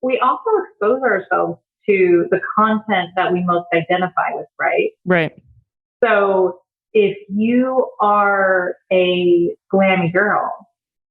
we also expose ourselves to the content that we most identify with, right? Right. So if you are a glammy girl,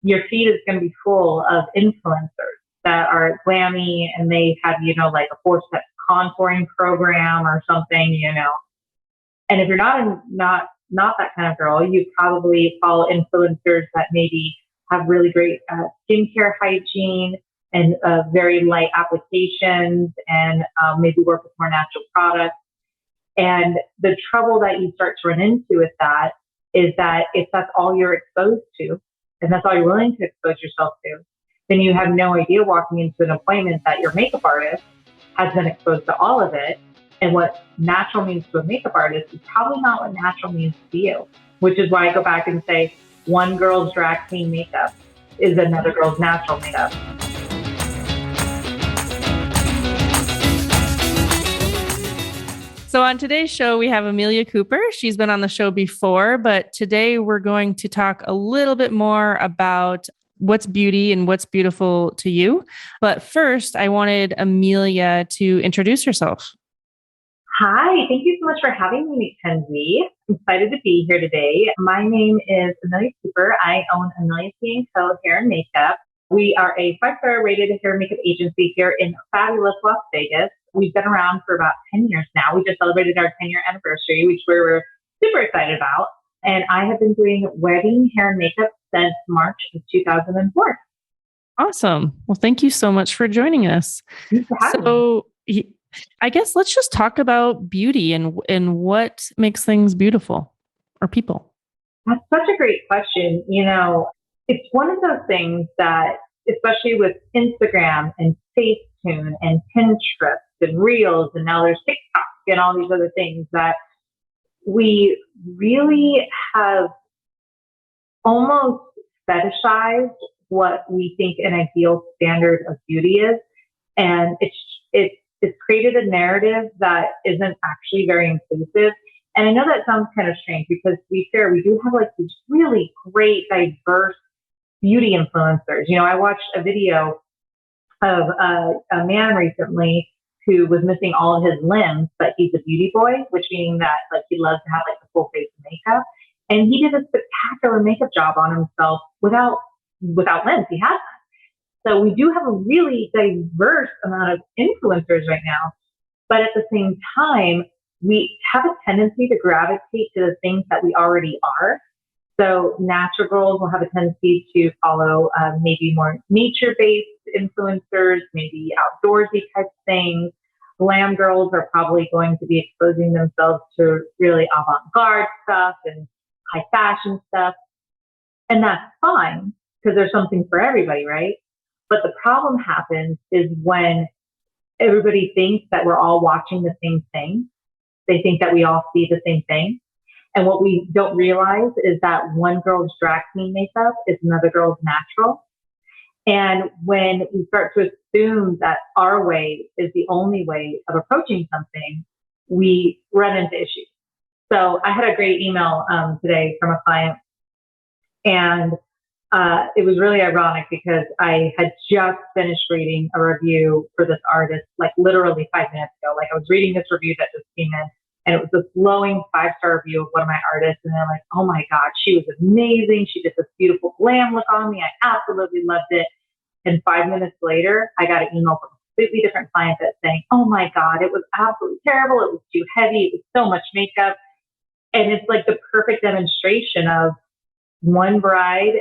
your feed is going to be full of influencers that are glammy and they have, like a 4-step contouring program or something, And if you're not that kind of girl, you probably follow influencers that maybe have really great skincare hygiene and very light applications and maybe work with more natural products. And the trouble that you start to run into with that is that if that's all you're exposed to, and that's all you're willing to expose yourself to, then you have no idea walking into an appointment that your makeup artist has been exposed to all of it. And what natural means to a makeup artist is probably not what natural means to you, which is why I go back and say one girl's drag queen makeup is another girl's natural makeup. So on today's show, we have Amelia Cooper. She's been on the show before, but today we're going to talk a little bit more about what's beauty and what's beautiful to you. But first, I wanted Amelia to introduce herself. Hi, thank you so much for having me, Mackenzie. I'm excited to be here today. My name is Amelia Cooper. I own Amelia Co. Hair and Makeup. We are a 5-star rated hair and makeup agency here in fabulous Las Vegas. We've been around for about 10 years now. We just celebrated our 10-year anniversary, which we were super excited about. And I have been doing wedding hair and makeup since March of 2004. Awesome. Well, thank you so much for joining us. Thanks for having me. I guess let's just talk about beauty and what makes things beautiful or people. That's such a great question. It's one of those things that, especially with Instagram and Facetune and Pinterest and Reels, and now there's TikTok and all these other things, that we really have almost fetishized what we think an ideal standard of beauty is. And it's created a narrative that isn't actually very inclusive. And I know that sounds kind of strange because, to be fair, we do have like these really great, diverse beauty influencers. I watched a video of a man recently who was missing all of his limbs, but he's a beauty boy, which means that like he loves to have like the full face of makeup. And he did a spectacular makeup job on himself without limbs. He has that. So we do have a really diverse amount of influencers right now, but at the same time, we have a tendency to gravitate to the things that we already are. So natural girls will have a tendency to follow maybe more nature-based influencers, maybe outdoorsy type things. Glam girls are probably going to be exposing themselves to really avant-garde stuff and high fashion stuff. And that's fine because there's something for everybody, right? But the problem happens is when everybody thinks that we're all watching the same thing. They think that we all see the same thing. And what we don't realize is that one girl's drag queen makeup is another girl's natural. And when we start to assume that our way is the only way of approaching something, we run into issues. So I had a great email today from a client, and it was really ironic because I had just finished reading a review for this artist, like literally 5 minutes ago. Like I was reading this review that just came in, and it was this glowing 5-star review of one of my artists. And they're like, oh my God, she was amazing. She did this beautiful glam look on me. I absolutely loved it. And 5 minutes later, I got an email from a completely different client that's saying, oh my God, it was absolutely terrible. It was too heavy. It was so much makeup. And it's like the perfect demonstration of one bride,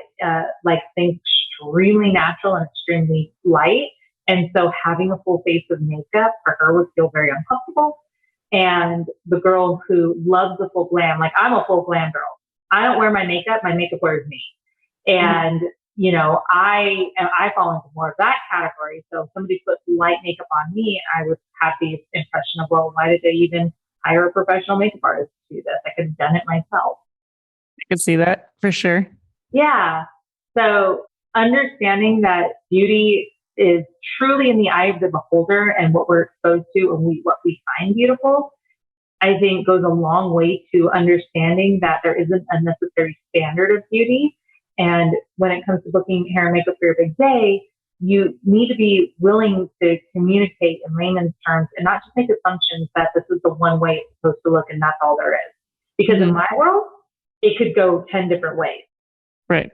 like things extremely natural and extremely light. And so having a full face of makeup for her would feel very uncomfortable. And the girl who loves the full glam, like I'm a full glam girl. I don't wear my makeup wears me. And, I fall into more of that category. So if somebody puts light makeup on me, I would have the impression of, well, why did they even hire a professional makeup artist to do this? I could have done it myself. I could see that for sure. Yeah. So understanding that beauty is truly in the eye of the beholder and what we're exposed to and what we find beautiful, I think goes a long way to understanding that there isn't a necessary standard of beauty. And when it comes to booking hair and makeup for your big day, you need to be willing to communicate in layman's terms and not just make assumptions that this is the one way it's supposed to look and that's all there is. Because in my world, it could go 10 different ways. Right.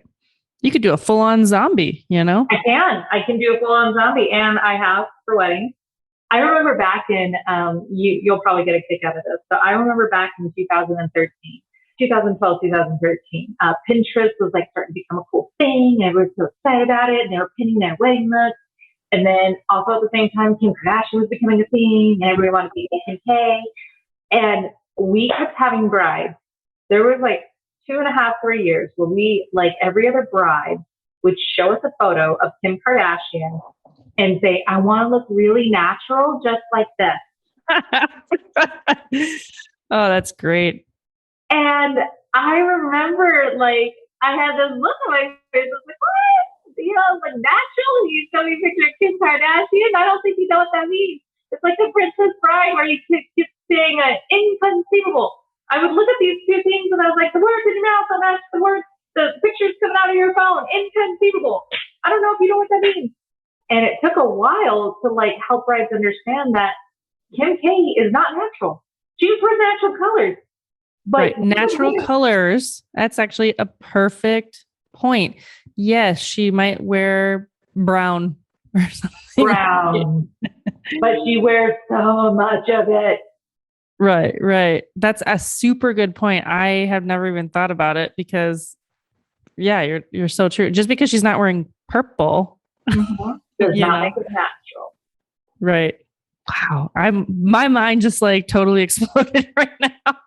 You could do a full-on zombie, you know? I can do a full-on zombie, and I have for weddings. I remember back in, you'll probably get a kick out of this, but I remember back in 2012, 2013, Pinterest was like starting to become a cool thing, and everyone was so excited about it, and they were pinning their wedding looks. And then also at the same time, Kim Kardashian was becoming a thing, and everyone wanted to be Kim K. And we kept having brides. There was like 2.5, 3 years where we, like every other bride, would show us a photo of Kim Kardashian and say, I want to look really natural, just like this. Oh, that's great. And I remember, like, I had this look on my face. I was like, what? You know, like, natural? You show me a picture of Kim Kardashian? I don't think you know what that means. It's like the Princess Bride where you keep saying inconceivable. I would look at these two things and I was like, the words in your mouth don't match the words, the pictures coming out of your phone. Inconceivable. I don't know if you know what that means. And it took a while to like help brides understand that Kim K is not natural. She just wears natural colors. But right. Natural colors. That's actually a perfect point. Yes, she might wear brown or something. Brown. But she wears so much of it. Right, right. That's a super good point. I have never even thought about it because, yeah, you're so true. Just because she's not wearing purple does not make it natural. Right. Wow. My mind just like totally exploded right now.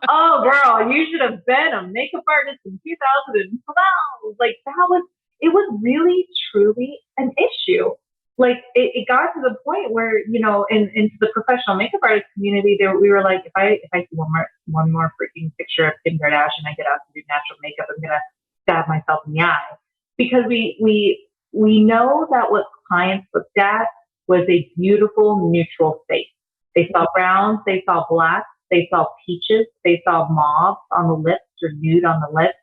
Oh, girl, you should have been a makeup artist in 2012. Like it was really, truly an issue. Like it got to the point where, you know, into the professional makeup artist community, we were like, if I see one more freaking picture of Kim Kardashian, I get out to do natural makeup, I'm gonna stab myself in the eye, because we know that what clients looked at was a beautiful neutral face. They saw browns, they saw blacks, they saw peaches, they saw mauve on the lips or nude on the lips,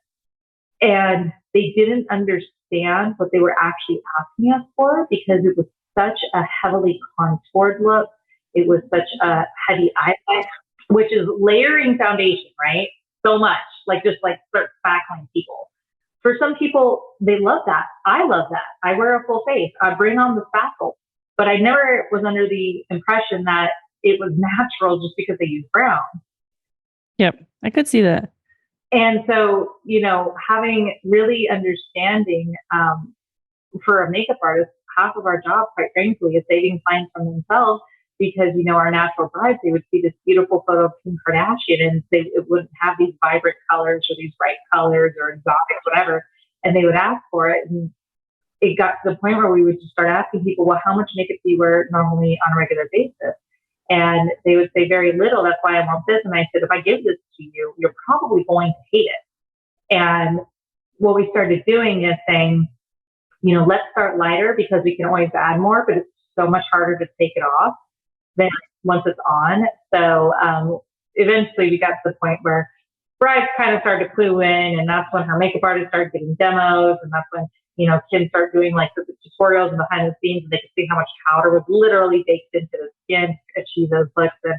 and they didn't understand what they were actually asking us for, because it was such a heavily contoured look. It was such a heavy eyelash, which is layering foundation, right? So much, like just like start spackling people. For some people, they love that. I love that. I wear a full face. I bring on the spackle. But I never was under the impression that it was natural just because they use brown. Yep, I could see that. And so, you know, having really understanding for a makeup artist, half of our job, quite frankly, is saving clients from themselves, because, you know, our natural brides, they would see this beautiful photo of Kim Kardashian and it wouldn't have these vibrant colors or these bright colors or exotic, whatever. And they would ask for it. And it got to the point where we would just start asking people, well, how much makeup do you wear normally on a regular basis? And they would say very little. That's why I want this. And I said, if I give this to you, you're probably going to hate it. And what we started doing is saying, you know, let's start lighter, because we can always add more, but it's so much harder to take it off than once it's on. So eventually we got to the point where brides kind of started to clue in, and that's when her makeup artist started getting demos, and that's when, you know, Kim started doing like the tutorials and behind the scenes, and they could see how much powder was literally baked into the skin to achieve those looks. And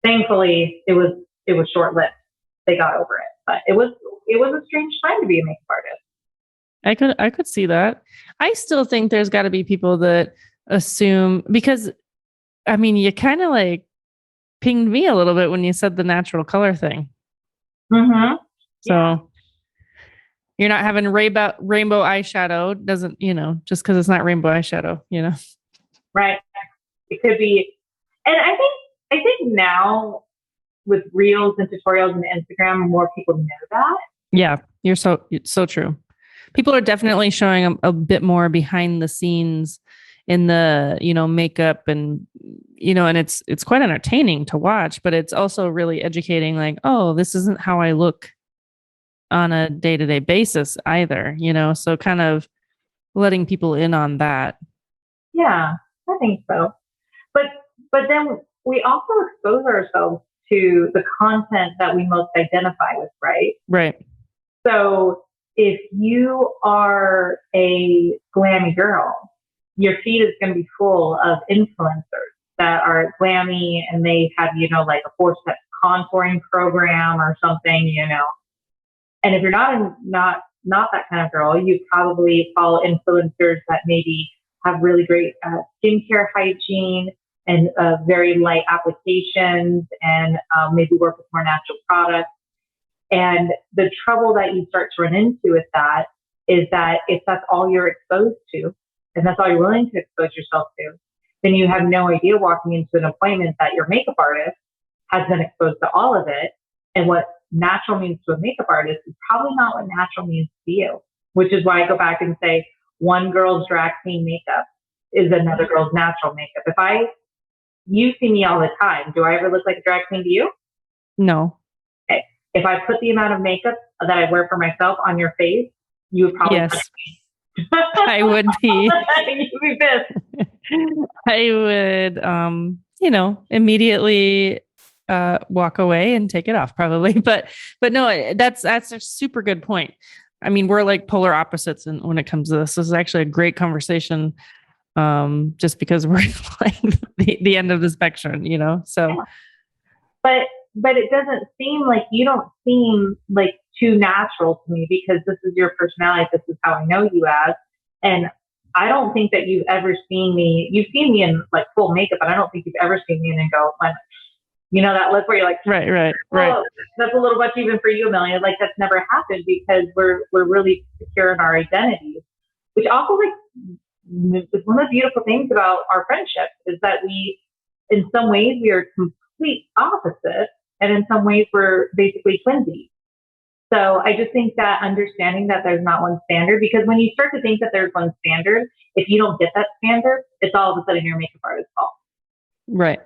thankfully it was short-lived. They got over it, but it was a strange time to be a makeup artist. I could see that. I still think there's got to be people that assume, because I mean, you kind of like pinged me a little bit when you said the natural color thing. Mm-hmm. So yeah. You're not having rainbow eyeshadow, doesn't, you know, just because it's not rainbow eyeshadow, you know? Right. It could be. And I think now with reels and tutorials and Instagram, more people know that. Yeah, it's so true. People are definitely showing a bit more behind the scenes in the, you know, makeup, and, you know, and it's quite entertaining to watch, but it's also really educating, like, oh, this isn't how I look on a day-to-day basis either, you know, so kind of letting people in on that. Yeah, I think so. But then we also expose ourselves to the content that we most identify with, right? Right. So if you are a glammy girl your feed is going to be full of influencers that are glammy and they have, like a 4-step contouring program or something, And if you're not that kind of girl, you probably follow influencers that maybe have really great skincare hygiene and very light applications and maybe work with more natural products. And the trouble that you start to run into with that is that if that's all you're exposed to, and that's all you're willing to expose yourself to, then you have no idea walking into an appointment that your makeup artist has been exposed to all of it. And what natural means to a makeup artist is probably not what natural means to you, which is why I go back and say one girl's drag queen makeup is another girl's natural makeup. You see me all the time. Do I ever look like a drag queen to you? No. Okay. If I put the amount of makeup that I wear for myself on your face, you would probably yes. I would be. You'd be pissed. I would, immediately walk away and take it off probably. But no, that's a super good point. I mean, we're like polar opposites when it comes to this. This is actually a great conversation. Just because we're like the end of the spectrum, so. Yeah. But it doesn't seem like you don't seem like too natural to me because this is your personality. This is how I know you as. And I don't think that you've ever seen me. You've seen me in like full makeup, but I don't think you've ever seen me and go, like, that look where you're like, right. That's a little much even for you, Amelia. Like that's never happened because we're really secure in our identities, which also like is one of the beautiful things about our friendship is that in some ways we are complete opposites. And in some ways, we're basically twinsies. So I just think that understanding that there's not one standard, because when you start to think that there's one standard, if you don't get that standard, it's all of a sudden your makeup artist's fault. Right.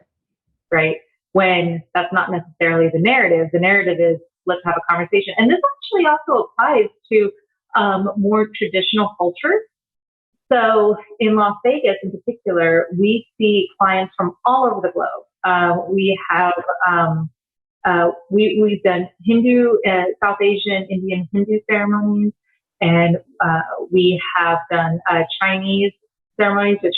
Right. When that's not necessarily the narrative. The narrative is let's have a conversation. And this actually also applies to more traditional cultures. So in Las Vegas in particular, we see clients from all over the globe. We have we've done Hindu, South Asian, Indian Hindu ceremonies, and we have done Chinese ceremonies, which,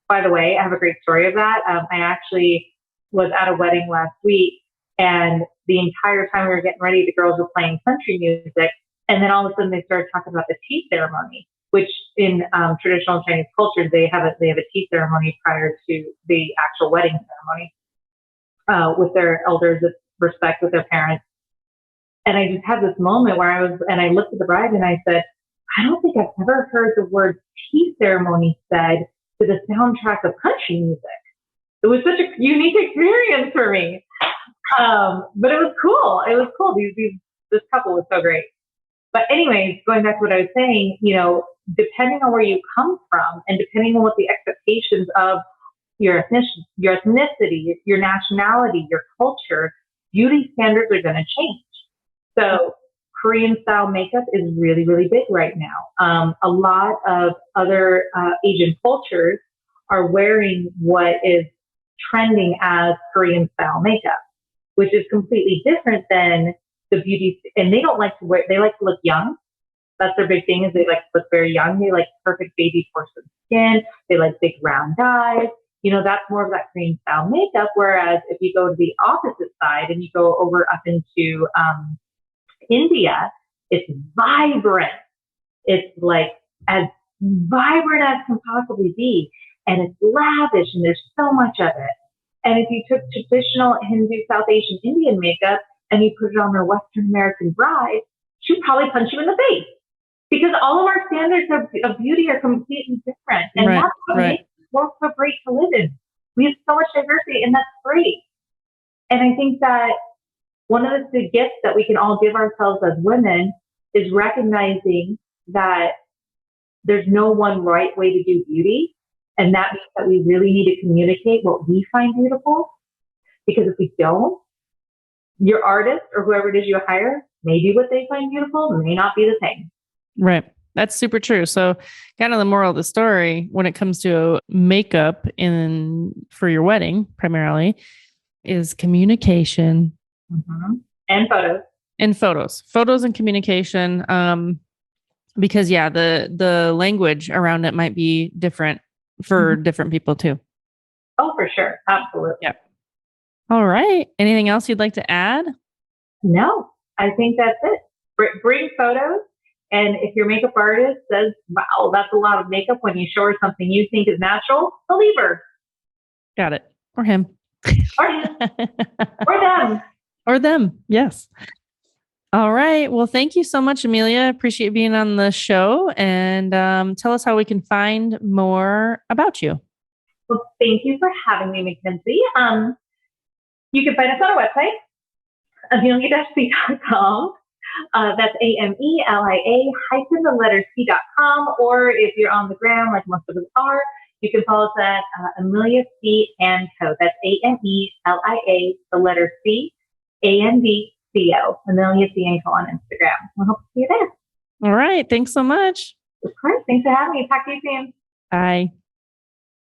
by the way, I have a great story of that. I actually was at a wedding last week, and the entire time we were getting ready, the girls were playing country music, and then all of a sudden they started talking about the tea ceremony, which in traditional Chinese culture, they have a tea ceremony prior to the actual wedding ceremony with their elders, respect with their parents. And I just had this moment where I looked at the bride and I said, I don't think I've ever heard the word tea ceremony said to the soundtrack of country music. It was such a unique experience for me. But it was cool. It was cool. This couple was so great. But anyways, going back to what I was saying, depending on where you come from and depending on what the expectations of your ethnicity, your nationality, your culture, beauty standards are going to change. So Korean style makeup is really, really big right now. A lot of other Asian cultures are wearing what is trending as Korean style makeup, which is completely different than the beauty. And they don't like to wear, they like to look young. That's their big thing is they like to look very young. They like perfect baby porcelain skin. They like big round eyes. That's more of that Korean style makeup. Whereas if you go to the opposite side and you go over up into India, it's vibrant. It's like as vibrant as can possibly be. And it's lavish and there's so much of it. And if you took traditional Hindu, South Asian, Indian makeup and you put it on a Western American bride, she'd probably punch you in the face. Because all of our standards of beauty are completely different. And that's what makes work so great to live in. We have so much diversity and that's great. And I think that one of the gifts that we can all give ourselves as women is recognizing that there's no one right way to do beauty. And that means that we really need to communicate what we find beautiful. Because if we don't, your artist or whoever it is you hire, maybe what they find beautiful may not be the same. Right. That's super true. So kind of the moral of the story when it comes to makeup for your wedding, primarily, is communication. Mm-hmm. And photos. And photos and communication. Because the language around it might be different for different people too. Oh, for sure. Absolutely. Yeah. All right. Anything else you'd like to add? No, I think that's it. Bring photos. And if your makeup artist says, wow, that's a lot of makeup when you show her something you think is natural, believe her. Got it. Or him. Or him. Or them. Or them. Yes. All right. Well, thank you so much, Amelia. Appreciate being on the show. And tell us how we can find more about you. Well, thank you for having me, Mackenzie. You can find us on our website, amelia-c.com. That's AMELIA hyphen the letter C.com. Or if you're on the gram, like most of us are, you can follow us at Amelia C and Co. That's AMELIA, the letter C, ANDCO, Amelia C and Co on Instagram. We hope to see you there. All right. Thanks so much. Of course. Thanks for having me. Talk to you soon. Bye.